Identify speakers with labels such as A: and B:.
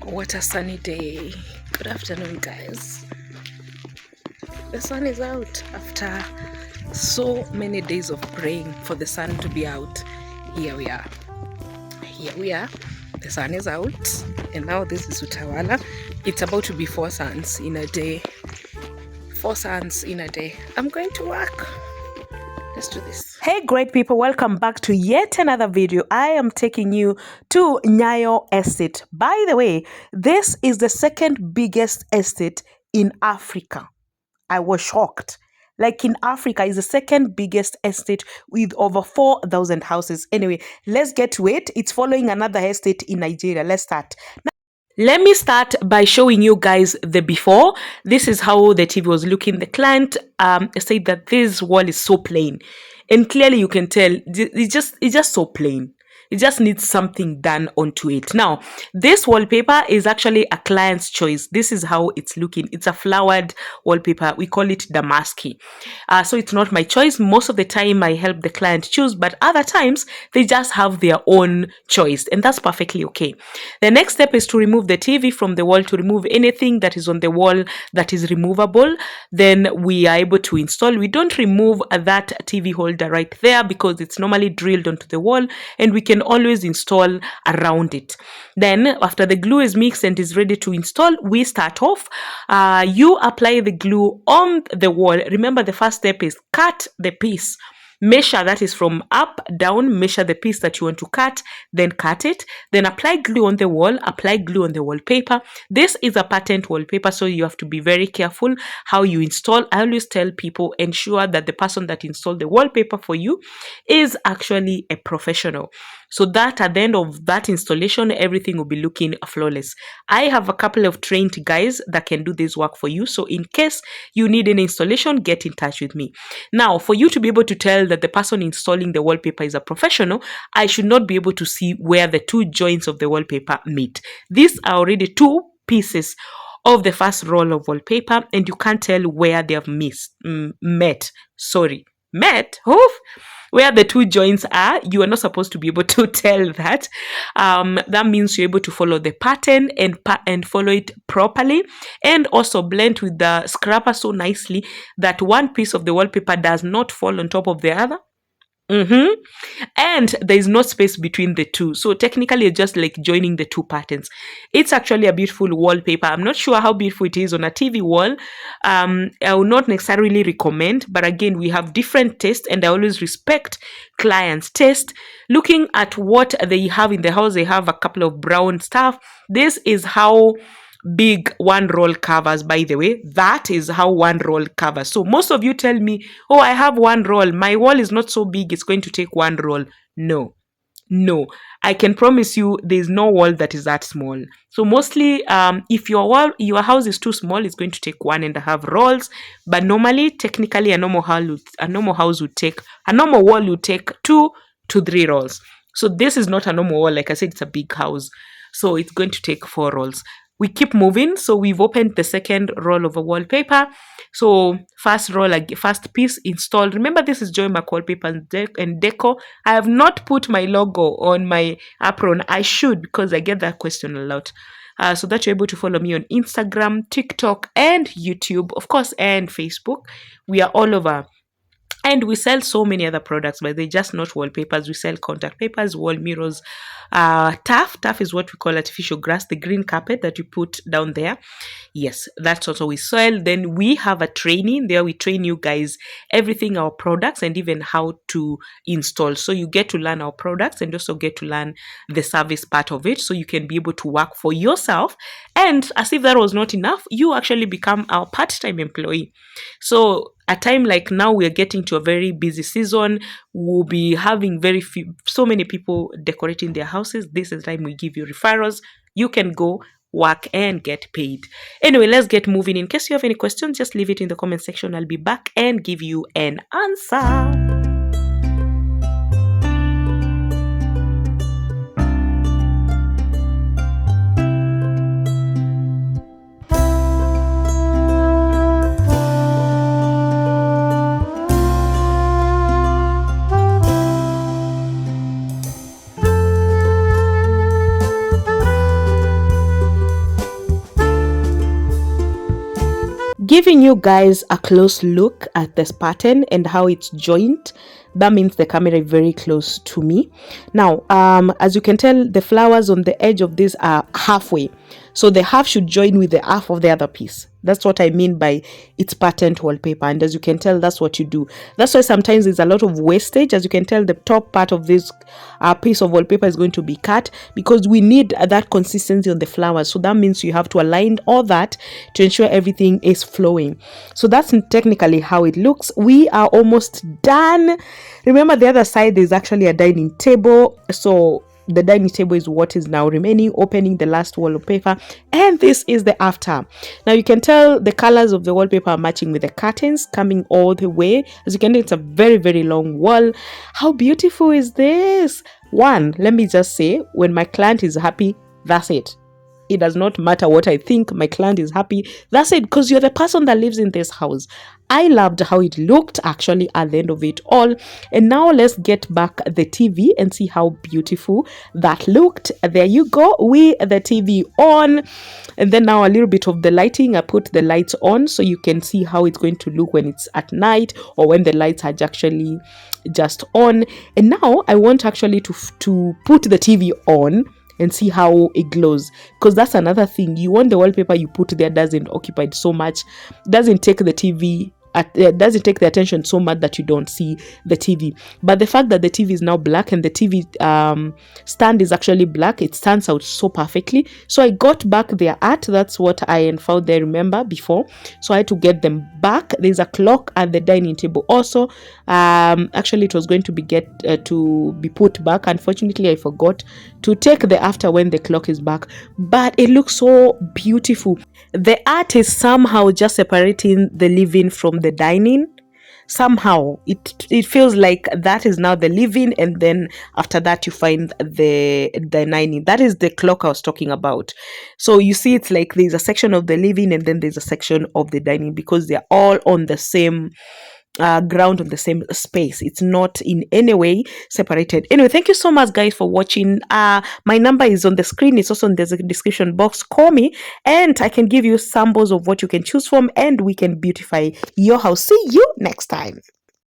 A: What a sunny day. Good afternoon, guys. The sun is out after so many days of praying for the sun to be out. Here we are. The sun is out, and now this is Utawala. It's about to be 4 suns in a day. 4 suns in a day. I'm going to work. Let's do this. Hey great people, welcome back to yet another video. I am taking you to Nyayo Estate. By the way, this is the second biggest estate in Africa. I was shocked. Like in Africa, is the second biggest estate with over 4,000 houses. Anyway, let's get to it. It's following another estate in Nigeria. Let's start. Let me start by showing you guys the before. This is how the TV was looking. The client said that this wall is so plain, and clearly you can tell it's just so plain. It just needs something done onto it. Now, this wallpaper is actually a client's choice. This is how it's looking. It's a flowered wallpaper. We call it damaski. So it's not my choice. Most of the time, I help the client choose, but other times, they just have their own choice, and that's perfectly okay. The next step is to remove the TV from the wall, to remove anything that is on the wall that is removable. Then we are able to install. We don't remove that TV holder right there because it's normally drilled onto the wall, and we can always install around it. Then after the glue is mixed and is ready to install, we start off. You apply the glue on the wall. Remember, the first step is cut the piece. Measure, that is from up down, measure the piece that you want to cut, then cut it, then apply glue on the wall, apply glue on the wallpaper. This is a patent wallpaper, so you have to be very careful how you install. I always tell people, ensure that the person that installed the wallpaper for you is actually a professional, so that at the end of that installation, everything will be looking flawless. I have a couple of trained guys that can do this work for you, so in case you need an installation, get in touch with me. Now, for you to be able to tell that the person installing the wallpaper is a professional, I should not be able to see where the two joints of the wallpaper meet. These are already two pieces of the first roll of wallpaper, and you can't tell where they have met. Where the two joints are. You are not supposed to be able to tell that. That means you're able to follow the pattern and follow it properly, and also blend with the scraper so nicely that one piece of the wallpaper does not fall on top of the other. And there is no space between the two, so technically it's just like joining the two patterns. It's actually a beautiful wallpaper. I'm not sure how beautiful it is on a TV wall. I will not necessarily recommend, but again, we have different tastes, and I always respect clients' taste. Looking at what they have in the house, they have a couple of brown stuff. This is how big one roll covers. By the way, that is how one roll covers. So most of you tell me, oh, I have one roll, my wall is not so big, it's going to take one roll. No, I can promise you there's no wall that is that small. So mostly if your house is too small, it's going to take 1.5 rolls, but normally, technically, a normal wall would take 2 to 3 rolls. So this is not a normal wall. Like I said, it's a big house, so it's going to take 4 rolls. We keep moving. So we've opened the second roll of a wallpaper. So first piece installed. Remember, this is Joy Mac Wallpaper and Deco. I have not put my logo on my apron. I should, because I get that question a lot. So that you're able to follow me on Instagram, TikTok, and YouTube, of course, and Facebook. We are all over. And we sell so many other products, but they're just not wallpapers. We sell contact papers, wall mirrors, turf. Turf is what we call artificial grass, the green carpet that you put down there. Yes, that's also we sell. Then we have a training there. We train you guys everything, our products, and even how to install. So you get to learn our products and also get to learn the service part of it, so you can be able to work for yourself. And as if that was not enough, you actually become our part-time employee. So a time like now, we are getting to a very busy season. We'll be having so many people decorating their houses. This is the time we give you referrals. You can go work and get paid. Anyway, let's get moving. In case you have any questions, just leave it in the comment section. I'll be back and give you an answer. giving you guys a close look at this pattern and how it's joined. That means the camera is very close to me. Now, as you can tell, the flowers on the edge of this are halfway. So the half should join with the half of the other piece. That's what I mean by it's patterned wallpaper. And as you can tell, that's what you do. That's why sometimes there's a lot of wastage. As you can tell, the top part of this piece of wallpaper is going to be cut because we need that consistency on the flowers. So that means you have to align all that to ensure everything is flowing. So that's technically how it looks. We are almost done. Remember, the other side is actually a dining table. So the dining table is what is now remaining, opening the last wallpaper, and this is the after. Now you can tell the colors of the wallpaper are matching with the curtains coming all the way. As you can tell, it's a very, very long wall. How beautiful is this? One, let me just say, when my client is happy, that's it. It does not matter what I think. My client is happy. That's it, because you're the person that lives in this house. I loved how it looked actually at the end of it all. And now let's get back the TV and see how beautiful that looked. There you go, with the TV on. And then now a little bit of the lighting. I put the lights on so you can see how it's going to look when it's at night or when the lights are actually just on. And now I want actually to put the TV on and see how it glows, because that's another thing. You want the wallpaper you put there doesn't occupy so much, doesn't take the TV doesn't take the attention so much that you don't see the TV. But the fact that the TV is now black and the TV stand is actually black, it stands out so perfectly. So I got back their art. That's what I found there, remember, before. So I had to get them back. There's a clock at the dining table also. Actually, it was going to be put back. Unfortunately, I forgot to take the after when the clock is back. But it looks so beautiful. The art is somehow just separating the living from the dining. Somehow it feels like that is now the living, and then after that you find the dining. That is the clock I was talking about. So you see, it's like there's a section of the living and then there's a section of the dining, because they're all on the same ground, on the same space. It's not in any way separated. Anyway, thank you so much guys for watching. My number is on the screen. It's also in the description box. Call me and I can give you samples of what you can choose from, and we can beautify your house. See you next time.